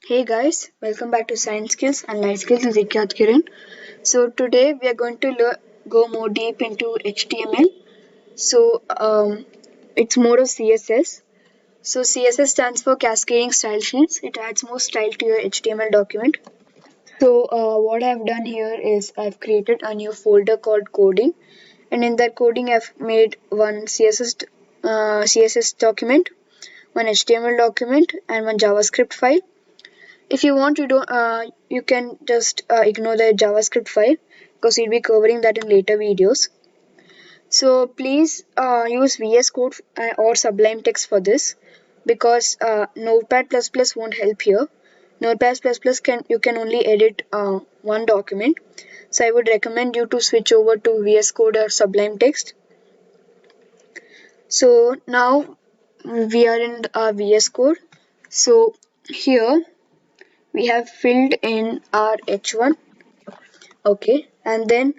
Hey guys, welcome back to Science Skills and Life Skills with Vikhyath Kiran. So today we are going to go more deep into HTML. So it's more of CSS. So CSS stands for Cascading Style Sheets. It adds more style to your HTML document. So what I've done here is I've created a new folder called coding, and in that coding I've made one CSS document, one HTML document, and one JavaScript file. If you want, you can just ignore the JavaScript file because we'll be covering that in later videos. So please use VS Code or Sublime Text for this because Notepad++ won't help here. Notepad++ can only edit one document. So I would recommend you to switch over to VS Code or Sublime Text. So now we are in VS Code. So here we have filled in our H1. Okay, and then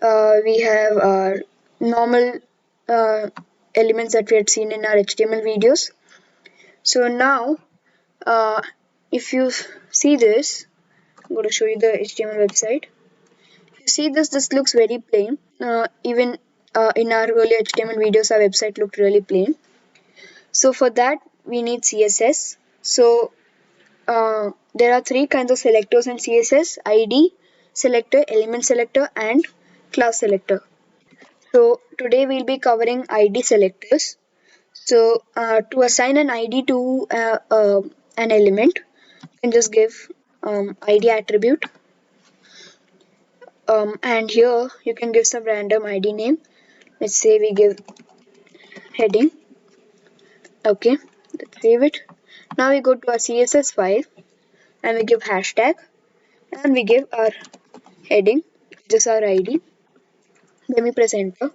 we have our normal uh, elements that we had seen in our HTML videos. So now if you see this, I'm going to show you the HTML website. If you see this looks very plain. Even in our earlier HTML videos our website looked really plain. So for that we need CSS. So there are three kinds of selectors in CSS: ID selector, element selector, and class selector. So today we'll be covering ID selectors. So to assign an ID to an element, you can just give ID attribute, and here you can give some random ID name. Let's say we give heading. Okay, let's save it. Now we go to our CSS file and we give hashtag and we give our heading, which is our ID. Let me press enter.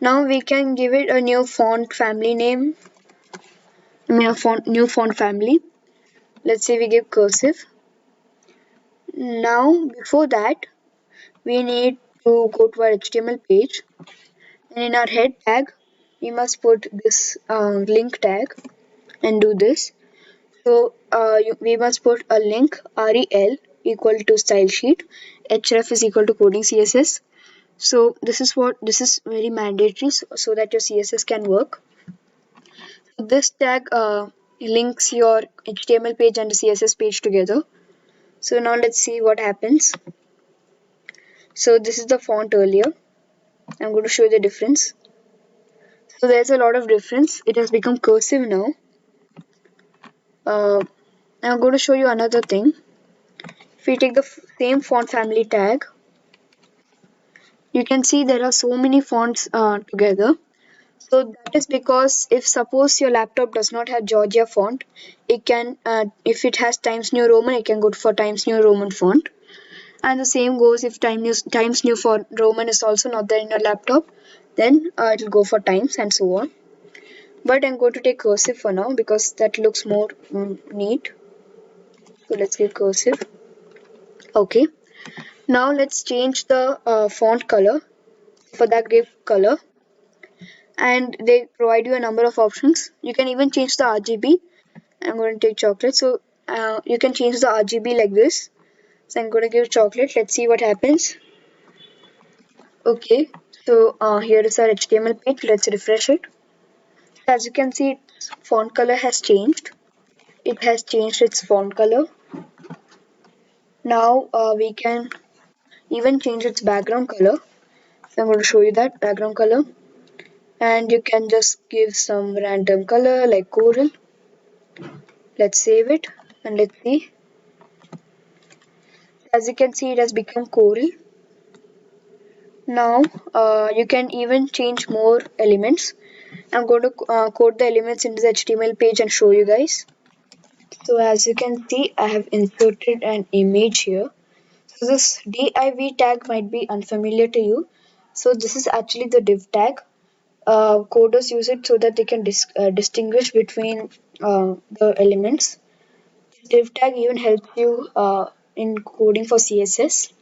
Now we can give it a new font family name, new font family. Let's say we give cursive. Now before that we need to go to our HTML page, and in our head tag we must put this link tag and do this. So we must put a link rel equal to style sheet, href is equal to coding CSS. So this is very mandatory so that your CSS can work. This tag links your HTML page and the CSS page together. So now let's see what happens. So this is the font earlier. I'm going to show you the difference. So there's a lot of difference. It has become cursive now. I'm going to show you another thing. If we take the same font family tag, you can see there are so many fonts together. So that is because if suppose your laptop does not have Georgia font, it can if it has Times New Roman, it can go for Times New Roman font. And the same goes if Times New for Roman is also not there in your laptop, then it will go for Times and so on. But I'm going to take cursive for now because that looks more neat. So let's give cursive. Okay. Now let's change the font color. For that, give color. And they provide you a number of options. You can even change the RGB. I'm going to take chocolate. So you can change the RGB like this. So I'm going to give chocolate. Let's see what happens. Okay. So here is our HTML page. Let's refresh it. As you can see, its font color has changed. It has changed its font color. Now we can even change its background color. So I'm going to show you that background color. And you can just give some random color like coral. Let's save it and let's see. As you can see, it has become coral. Now you can even change more elements. I'm going to code the elements into the HTML page and show you guys. So as you can see, I have inserted an image here. So this div tag might be unfamiliar to you. So this is actually the div tag. Coders use it so that they can distinguish between the elements. Div tag even helps you in coding for CSS.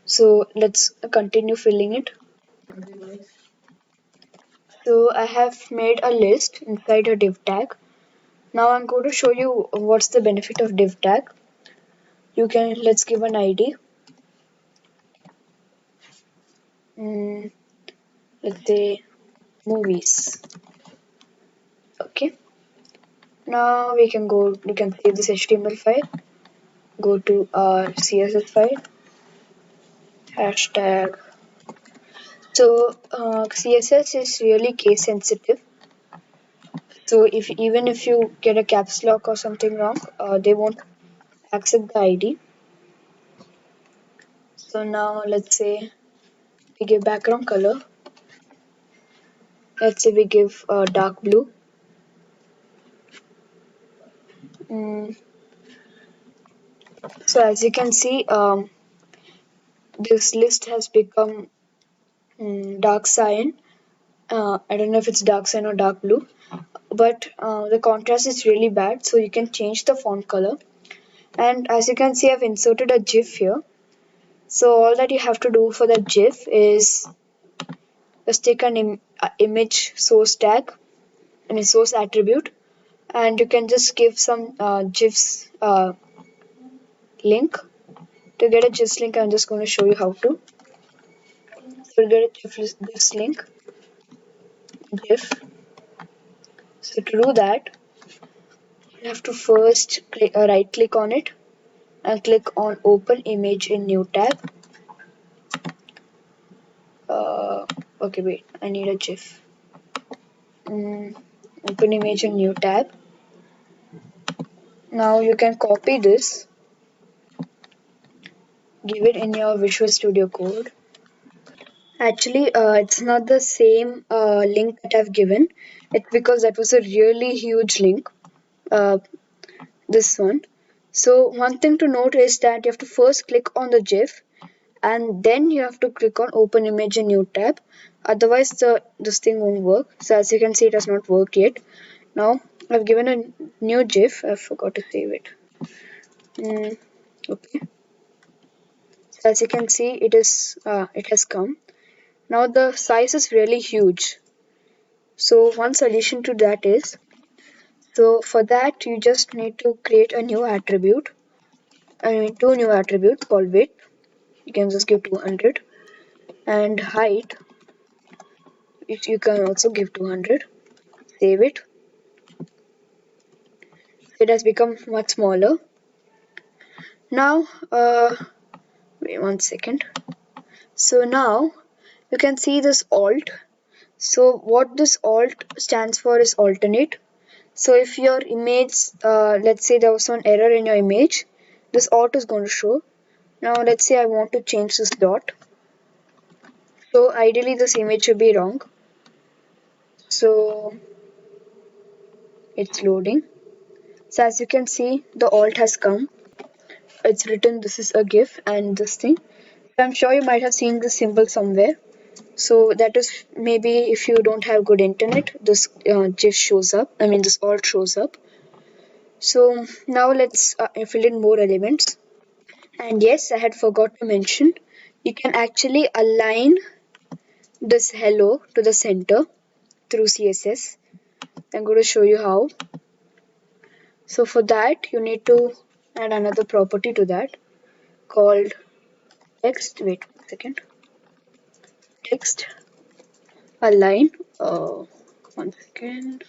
So let's continue filling it. So I have made a list inside a div tag. Now I'm going to show you what's the benefit of div tag. Let's give an ID. Let's say movies. Okay. Now we can save this HTML file, go to our CSS file, hashtag. So CSS is really case sensitive. So even if you get a caps lock or something wrong, they won't accept the ID. So now let's say we give background color. Let's say we give dark blue. Mm. So as you can see, this list has become dark cyan. I don't know if it's dark cyan or dark blue, but the contrast is really bad. So you can change the font color. And as you can see, I've inserted a GIF here. So all that you have to do for the GIF is just take an image source tag, I mean source attribute, and you can just give some GIFs link. To get a GIFs link, I'm just going to show you how to. So to get a GIFs link, GIF. So to do that, you have to first right click on it and click on open image in new tab. Okay, wait, I need a GIF. Open image in new tab. Now you can copy this, give it in your Visual Studio Code. Actually, it's not the same link that I've given. It's because that was a really huge link. Uh, this one. So one thing to note is that you have to first click on the GIF and then you have to click on open image in new tab. Otherwise this thing won't work. So as you can see, it has not worked yet. Now I've given a new GIF. I forgot to save it. Okay. So as you can see, it has come. Now the size is really huge. So one solution to that is, so for that you just need to create a new attribute. I mean two new attributes called width. You can just give 200, and height you can also give 200. Save it. It has become much smaller. Now wait 1 second. So now you can see this alt. So what this alt stands for is alternate. So if your image, let's say there was an error in your image, this alt is going to show. Now let's say I want to change this dot. So ideally this image should be wrong. So it's loading. So as you can see, the alt has come. It's written this is a GIF and this thing. So I'm sure you might have seen this symbol somewhere. So that is maybe if you don't have good internet, this GIF shows up. I mean this alt shows up. So now let's fill in more elements. And yes, I had forgot to mention, you can actually align this hello to the center through CSS. I'm going to show you how. So for that, you need to add another property to that called text. Wait 1 second. Text align. 1 second.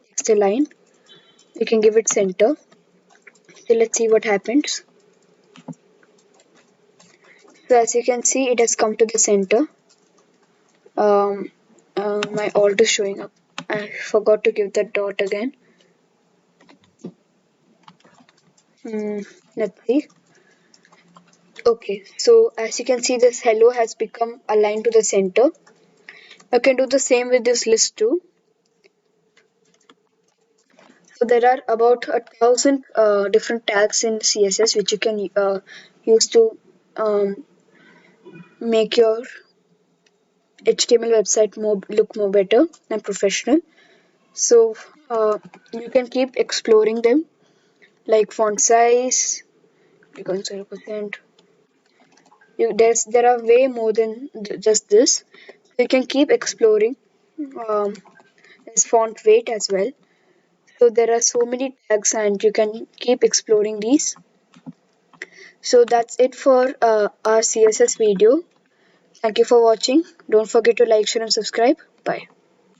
Text align. You can give it center. So let's see what happens. So as you can see, it has come to the center. My alt is showing up. I forgot to give that dot again. Let's see. Okay, so as you can see, this hello has become aligned to the center. You can do the same with this list too. So there are about 1,000 different tags in CSS which you can use to make your HTML website look more better and professional. So you can keep exploring them, like font size, become 0%. There are way more than just this. You can keep exploring. Um, is font weight as well. So there are so many tags and you can keep exploring these. So that's it for our CSS video. Thank you for watching. Don't forget to like, share and subscribe. Bye.